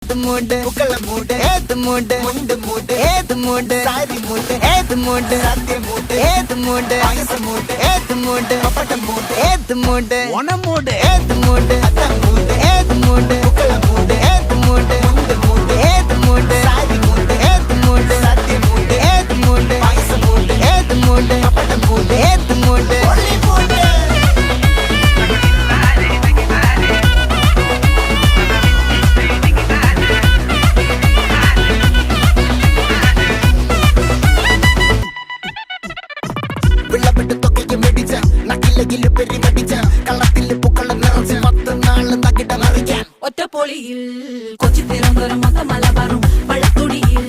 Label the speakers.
Speaker 1: ഏത് മൂട് പുക്കള മൂട് ഏത് മൂട് മുണ്ട് മൂട് ഏത് മൂട് സാരി മൂട് ഏത് മൂട് സത്യ മൂട് ഏത് മൂട് പായസ മൂട് ഏത് മൂട് പപ്പട മൂട് ഏത് മൂട് ഓണം മൂട് ഏത് മൂട് അത്ത മൂട് ഏത് മൂട് പുക്കള മൂട് ഏത് മൂട് മുണ്ട് മൂട് ഏത് മൂട് സാരി മൂട് ഏത് മൂട് സത്യ മൂട് ഏത് മൂട് പായസ മൂട് ഏത് മൂട് പപ്പട മൂട് ഏത് മൂട്
Speaker 2: ഒറ്റപ്പൊളിയിൽ കൊച്ചി തിരുവനന്തപുരം മൊത്തം മലബാറും വള്ളത്തുടിയിൽ